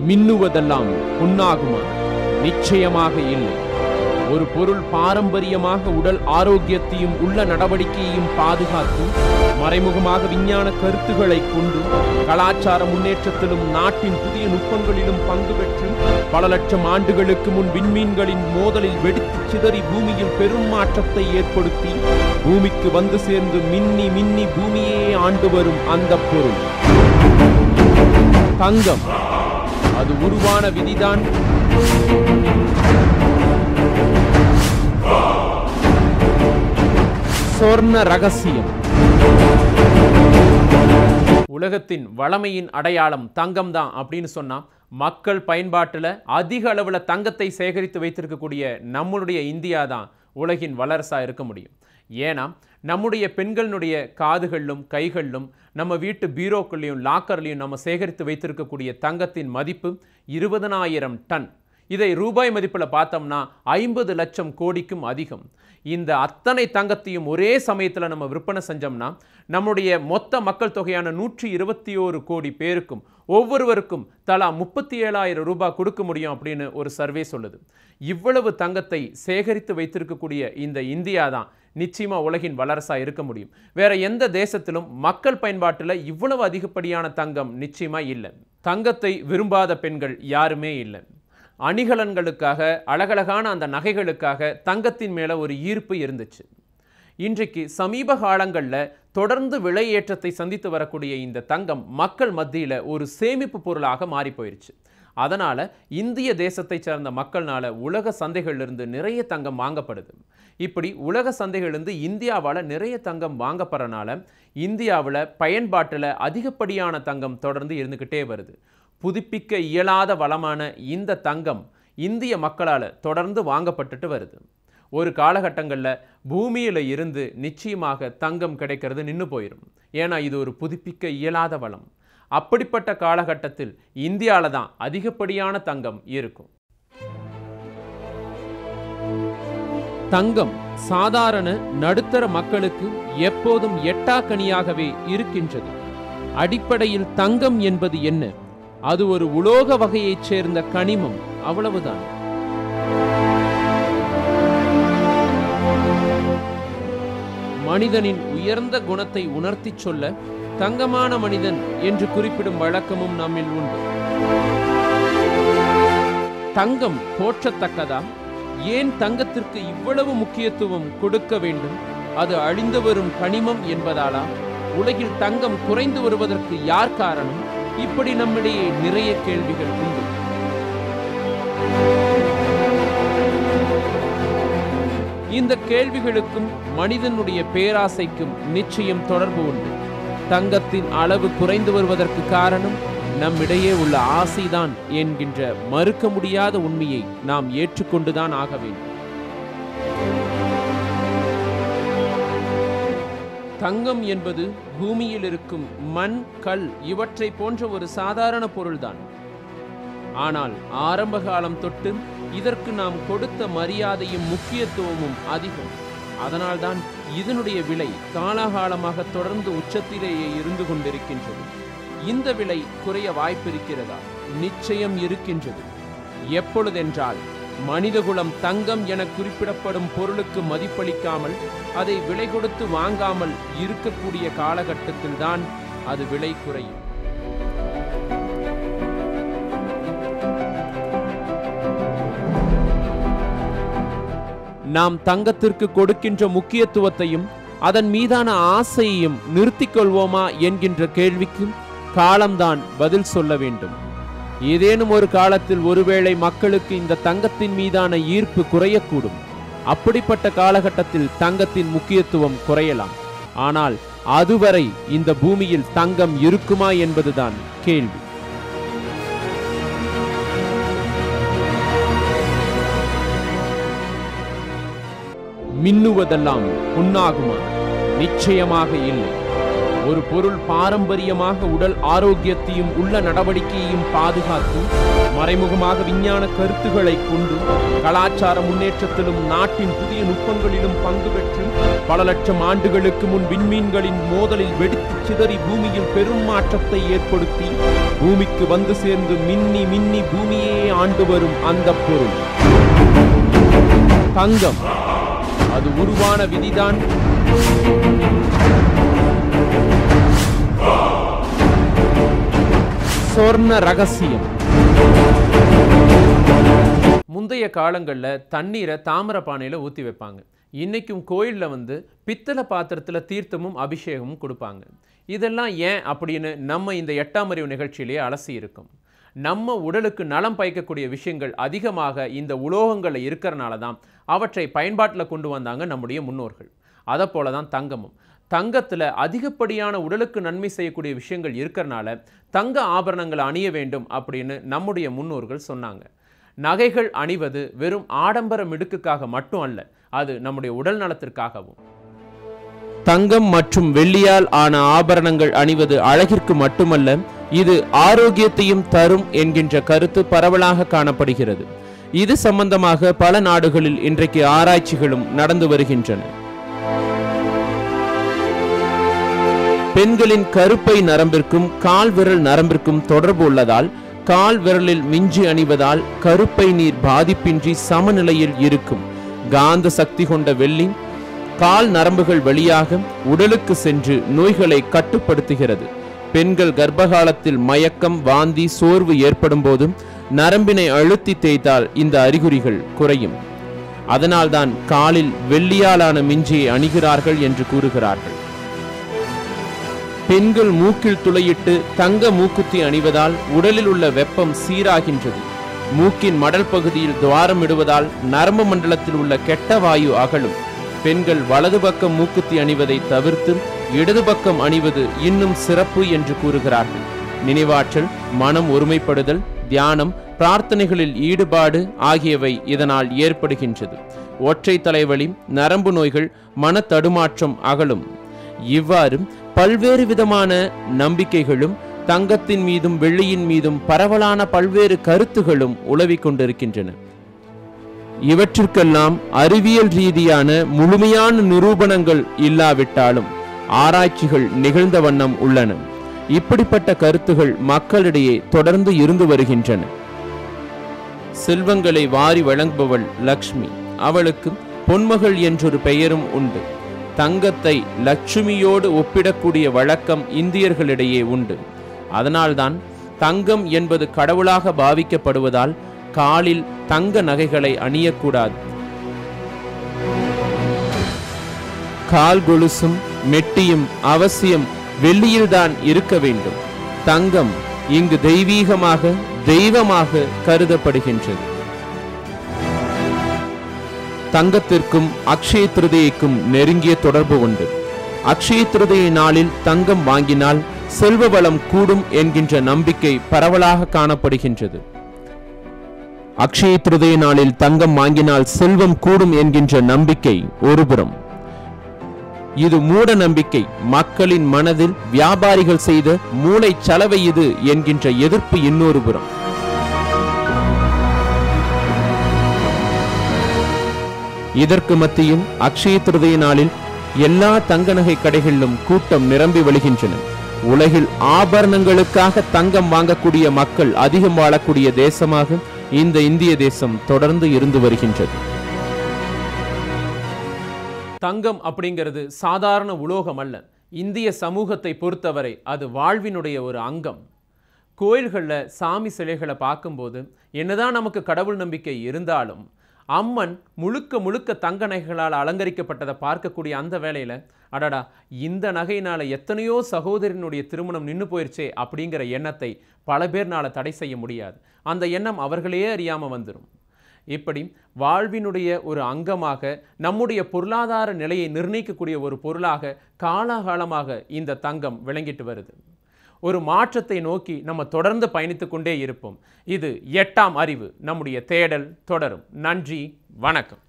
மின்னுவதெல்லாம் பொன்னாகுமா? நிச்சயமாக இல்லை. ஒரு பொருள் பாரம்பரியமாக உடல் ஆரோக்கியத்தையும் உள்ள நடவடிக்கையையும் பாதுகாத்து மறைமுகமாக விஞ்ஞான கருத்துக்களை கொண்டு கலாச்சார முன்னேற்றத்திலும் நாட்டின் புதிய நுட்பங்களிலும் பங்கு பெற்று பல லட்சம் ஆண்டுகளுக்கு முன் விண்மீன்களின் மோதலில் வெடித்து சிதறி பூமியில் பெரும் மாற்றத்தை ஏற்படுத்தி பூமிக்கு வந்து சேர்ந்து மின்னி மின்னி பூமியே ஆண்டு வரும் அந்த பொருள் தங்கம். அது உருவான விதிதான் சொர்ண ரகசியம். உலகத்தின் வளமையின் அடையாளம் தங்கம் தான் அப்படின்னு சொன்னா, மக்கள் பயன்பாட்டில் அதிக அளவில் தங்கத்தை சேகரித்து வைத்திருக்கக்கூடிய நம்மளுடைய இந்தியா தான் உலகின் வல்லரசாக இருக்க முடியும். ஏன்னா நம்முடைய பெண்களுடைய காதுகளிலும் கைகளிலும் நம்ம வீட்டு பீரோக்கள்லையும் லாக்கர்லையும் நம்ம சேகரித்து வைத்திருக்கக்கூடிய தங்கத்தின் மதிப்பு 20,000 டன். இதை ரூபாய் மதிப்பில் பார்த்தோம்னா 50 லட்சம் கோடிக்கும் அதிகம். இந்த அத்தனை தங்கத்தையும் ஒரே சமயத்தில் நம்ம விற்பனை செஞ்சோம்னா நம்முடைய மொத்த மக்கள் தொகையான 121 கோடி பேருக்கும் ஒவ்வொருவருக்கும் தலா 37,000 ரூபாய் கொடுக்க முடியும் அப்படின்னு ஒரு சர்வே சொல்லுது. இவ்வளவு தங்கத்தை சேகரித்து வைத்திருக்கக்கூடிய இந்த இந்தியா தான் நிச்சயமா உலகின் வல்லரசாக இருக்க முடியும். வேற எந்த தேசத்திலும் மக்கள் பயன்பாட்டில் இவ்வளவு அதிகப்படியான தங்கம் நிச்சயமா இல்லை. தங்கத்தை விரும்பாத பெண்கள் யாருமே இல்லை. அணிகலன்களுக்காக அழகழகான அந்த நகைகளுக்காக தங்கத்தின் மேலே ஒரு ஈர்ப்பு இருந்துச்சு. இன்றைக்கு சமீப காலங்களில் தொடர்ந்து விலை ஏற்றத்தை சந்தித்து வரக்கூடிய இந்த தங்கம் மக்கள் மத்தியில் ஒரு சேமிப்பு பொருளாக மாறி போயிடுச்சு. அதனால் இந்திய தேசத்தை சேர்ந்த மக்கள்னால உலக சந்தைகளிலிருந்து நிறைய தங்கம் வாங்கப்படுது. இப்படி உலக சந்தைகளிலிருந்து இந்தியாவால் நிறைய தங்கம் வாங்கப்படுறனால இந்தியாவில் பயன்பாட்டில் அதிகப்படியான தங்கம் தொடர்ந்து இருந்துக்கிட்டே வருது. புதுப்பிக்க இயலாத வளமான இந்த தங்கம் இந்திய மக்களால் தொடர்ந்து வாங்கப்பட்டுட்டு வருது. ஒரு காலகட்டங்களில் பூமியில் இருந்து நிச்சயமாக தங்கம் கிடைக்கிறது நின்று போயிடும். ஏன்னா இது ஒரு புதுப்பிக்க இயலாத வளம். அப்படிப்பட்ட காலகட்டத்தில் இந்தியாவில் தான் அதிகப்படியான தங்கம் இருக்கும். தங்கம் சாதாரண நடுத்தர மக்களுக்கு எப்போதும் எட்டாக்கனியாகவே இருக்கின்றது. அடிப்படையில் தங்கம் என்பது என்ன? அது ஒரு உலோக வகையைச் சேர்ந்த கனிமம், அவ்வளவுதான். மனிதனின் உயர்ந்த குணத்தை உணர்த்தி சொல்ல தங்கமான மனிதன் என்று குறிப்பிடும் வழக்கமும் நம்மில் உண்டு. தங்கம் போற்றத்தக்கதா? ஏன் தங்கத்திற்கு இவ்வளவு முக்கியத்துவம் கொடுக்க வேண்டும்? அது அழிந்து வரும் கனிமம் என்பதாலா? உலகில் தங்கம் குறைந்து வருவதற்கு யார் காரணம்? இப்படி நம்மிடையே நிறைய கேள்விகள் உண்டு. இந்த கேள்விகளுக்கும் மனிதனுடைய பேராசைக்கும் நிச்சயம் தொடர்பு உண்டு. தங்கத்தின் அளவு குறைந்து வருவதற்கு காரணம் நம்மிடையே உள்ள ஆசைதான் என்கின்ற மறுக்க முடியாத உண்மையை நாம் ஏற்றுக்கொண்டுதான் ஆக வேண்டும். தங்கம் என்பது பூமியில் இருக்கும் மண், கல் இவற்றை போன்ற ஒரு சாதாரண பொருள்தான். ஆனால் ஆரம்ப காலம் தொட்டு இதற்கு நாம் கொடுத்த மரியாதையும் முக்கியத்துவமும் அதிகம். அதனால்தான் இதனுடைய விலை காலாகாலமாக தொடர்ந்து உச்சத்திலேயே இருந்து கொண்டிருக்கின்றது. இந்த விலை குறைய வாய்ப்பிருக்கிறதா? நிச்சயம் இருக்கின்றது. எப்பொழுதென்றால் மனிதகுலம் தங்கம் என குறிப்பிடப்படும் பொருளுக்கு மதிப்பளிக்காமல் அதை விலை கொடுத்து வாங்காமல் இருக்கக்கூடிய காலகட்டத்தில் தான் அது விலை குறையும். நாம் தங்கத்திற்கு கொடுக்கின்ற முக்கியத்துவத்தையும் அதன் மீதான ஆசையையும் நிறுத்திக் கொள்வோமா என்கின்ற கேள்விக்கு காலம்தான் பதில் சொல்ல வேண்டும். ஏதேனும் ஒரு காலத்தில் ஒருவேளை மக்களுக்கு இந்த தங்கத்தின் மீதான ஈர்ப்பு குறையக்கூடும். அப்படிப்பட்ட காலகட்டத்தில் தங்கத்தின் முக்கியத்துவம் குறையலாம். ஆனால் அதுவரை இந்த பூமியில் தங்கம் இருக்குமா என்பதுதான் கேள்வி. மின்னுவதெல்லாம் பொன்னாகுமா? நிச்சயமாக இல்லை. ஒரு பொருள் பாரம்பரியமாக உடல் ஆரோக்கியத்தையும் உள்ள நடவடிக்கையையும் பாதுகாத்து மறைமுகமாக விஞ்ஞான கருத்துக்களை கொண்டு கலாச்சார முன்னேற்றத்திலும் நாட்டின் புதிய நுட்பங்களிலும் பங்கு பெற்று பல லட்சம் ஆண்டுகளுக்கு முன் விண்மீன்களின் மோதலில் வெடித்து சிதறி பூமியில் பெரும் மாற்றத்தை ஏற்படுத்தி பூமிக்கு வந்து சேர்ந்து மின்னி மின்னி பூமியே ஆண்டு வரும் அந்த பொருள் தங்கம். அது உருவான விதிதான் சொர்ண ரகசியம். முந்தைய காலங்களில் தண்ணீரை தாமிர பானையில் ஊற்றி வைப்பாங்க. இன்னைக்கும் கோயிலில் பித்தளை பாத்திரத்தில் தீர்த்தமும் அபிஷேகமும் கொடுப்பாங்க. இதெல்லாம் ஏன் அப்படின்னு நம்ம இந்த 8ஆம் அறிவு நிகழ்ச்சியிலேயே அலசி இருக்கும். நம்ம உடலுக்கு நலம் பயக்கக்கூடிய விஷயங்கள் அதிகமாக இந்த உலோகங்களில் இருக்கிறனால தான் அவற்றை பயன்பாட்டில் கொண்டு வந்தாங்க நம்முடைய முன்னோர்கள். அதை போல தான் தங்கமும். தங்கத்தில் அதிகப்படியான உடலுக்கு நன்மை செய்யக்கூடிய விஷயங்கள் இருக்கிறனால தங்க ஆபரணங்களை அணிய வேண்டும் அப்படின்னு நம்முடைய முன்னோர்கள் சொன்னாங்க. நகைகள் அணிவது வெறும் ஆடம்பர மிடுக்குக்காக மட்டும் அல்ல, அது நம்முடைய உடல் நலத்திற்காகவும். தங்கம் மற்றும் வெள்ளியால் ஆன ஆபரணங்கள் அணிவது அழகிற்கு மட்டுமல்ல, இது ஆரோக்கியத்தையும் தரும் என்கின்ற கருத்து பரவலாக காணப்படுகிறது. இது சம்பந்தமாக பல நாடுகளில் இன்றைக்கு ஆராய்ச்சிகளும் நடந்து வருகின்றன. பெண்களின் கருப்பை நரம்பிற்கும் கால் விரல் நரம்பிற்கும் தொடர்பு உள்ளதால் கால் விரலில் மிஞ்சி அணிவதால் கருப்பை நீர் பாதிப்பின்றி சமநிலையில் இருக்கும். காந்த சக்தி கொண்ட வெள்ளி கால் நரம்புகள் வழியாக உடலுக்கு சென்று நோய்களை கட்டுப்படுத்துகிறது. பெண்கள் கர்ப்பகாலத்தில் மயக்கம், வாந்தி, சோர்வு ஏற்படும் போதும் நரம்பினை அழுத்தி தேய்த்தால் இந்த அறிகுறிகள் குறையும். அதனால்தான் காலில் வெள்ளியாலான மிஞ்சியை அணிகிறார்கள் என்று கூறுகிறார்கள். பெண்கள் மூக்கில் துளையிட்டு தங்க மூக்குத்தி அணிவதால் உடலில் உள்ள வெப்பம் சீராகின்றது. மூக்கின் மடல் பகுதியில் துவாரம் இடுவதால் நரம்பு மண்டலத்தில் உள்ள கெட்ட வாயு அகலும். பெண்கள் வலது பக்கம் மூக்குத்தி அணிவதை தவிர்த்து இடது பக்கம் அணிவது இன்னும் சிறப்பு என்று கூறுகிறார்கள். நினைவாற்றல், மனம் ஒருமைப்படுதல், தியானம், பிரார்த்தனைகளில் ஈடுபாடு ஆகியவை இதனால் ஏற்படுகின்றது. ஒற்றை தலைவலி, நரம்பு நோய்கள், மன தடுமாற்றம் அகலும். இவ்வாறு பல்வேறு விதமான நம்பிக்கைகளும் தங்கத்தின் மீதும் வெள்ளியின் மீதும் பரவலான பல்வேறு கருத்துகளும் உலவிக் கொண்டிருக்கின்றன. இவற்றிற்கெல்லாம் அறிவியல் ரீதியான முழுமையான நிரூபணங்கள் இல்லாவிட்டாலும் ஆராய்ச்சிகள் நிகழ்ந்த வண்ணம் உள்ளன. இப்படிப்பட்ட கருத்துகள் மக்களிடையே தொடர்ந்து இருந்து வருகின்றன. செல்வங்களை வாரி வழங்குபவள் லக்ஷ்மி. அவளுக்கு பொன்மகள் என்றொரு பெயரும் உண்டு. தங்கத்தை லட்சுமியோடு ஒப்பிடக்கூடிய வழக்கம் இந்தியர்களிடையே உண்டு. அதனால்தான் தங்கம் என்பது கடவுளாக பாவிக்கப்படுவதால் காலில் தங்க நகைகளை அணியக்கூடாது. கால் கொலுசும் மெட்டியும் அவசியம் வெள்ளியில்தான் இருக்க வேண்டும். தங்கம் இங்கு தெய்வீகமாக, தெய்வமாக கருதப்படுகின்றது. தங்கத்திற்கும் அக்ஷய திருதியைக்கும் நெருங்கிய தொடர்பு உண்டு. அக்ஷய திருதியை நாளில் தங்கம் வாங்கினால் செல்வ வளம் கூடும் என்கின்ற நம்பிக்கை பரவலாக காணப்படுகின்றது. அக்ஷய திருதியை நாளில் தங்கம் வாங்கினால் செல்வம் கூடும் என்கின்ற நம்பிக்கை ஒருபுறம். இது மூட நம்பிக்கை. மக்களின் மனதில் வியாபாரிகள் செய்த மூளை சலவை இது என்கின்ற எதிர்ப்பு இன்னொரு புறம். இதற்கு மத்தியில் அக்ஷய திருதியை நாளில் எல்லா தங்க நகை கடைகளிலும் கூட்டம் நிரம்பி வழிகின்றன. உலகில் ஆபரணங்களுக்காக தங்கம் வாங்கக்கூடிய மக்கள் அதிகம் வாழக்கூடிய தேசமாக இந்த இந்திய தேசம் தொடர்ந்து இருந்து வருகின்றது. தங்கம் அப்படிங்கிறது சாதாரண உலோகம் அல்ல. இந்திய சமூகத்தை பொறுத்தவரை அது வாழ்வினுடைய ஒரு அங்கம். கோயில்களில் சாமி சிலைகளை பார்க்கும்போது என்னதான் நமக்கு கடவுள் நம்பிக்கை இருந்தாலும் அம்மன் முழுக்க முழுக்க தங்க நகைகளால் அலங்கரிக்கப்பட்டதை பார்க்கக்கூடிய அந்த வேளையில் அடடா, இந்த நகையினால் எத்தனையோ சகோதரனுடைய திருமணம் நின்று போயிடுச்சே அப்படிங்கிற எண்ணத்தை பல பேர்னால தடை செய்ய முடியாது. அந்த எண்ணம் அவர்களே அறியாமல் வந்துடும். இப்படி வாழ்வினுடைய ஒரு அங்கமாக, நம்முடைய பொருளாதார நிலையை நிர்ணயிக்கக்கூடிய ஒரு பொருளாக காலாகாலமாக இந்த தங்கம் விளங்கிட்டு வருது. ஒரு மாற்றத்தை நோக்கி நம்ம தொடர்ந்து பயணித்து கொண்டே இருப்போம். இது 8ஆம் அறிவு. நம்முடைய தேடல் தொடரும். நன்றி, வணக்கம்.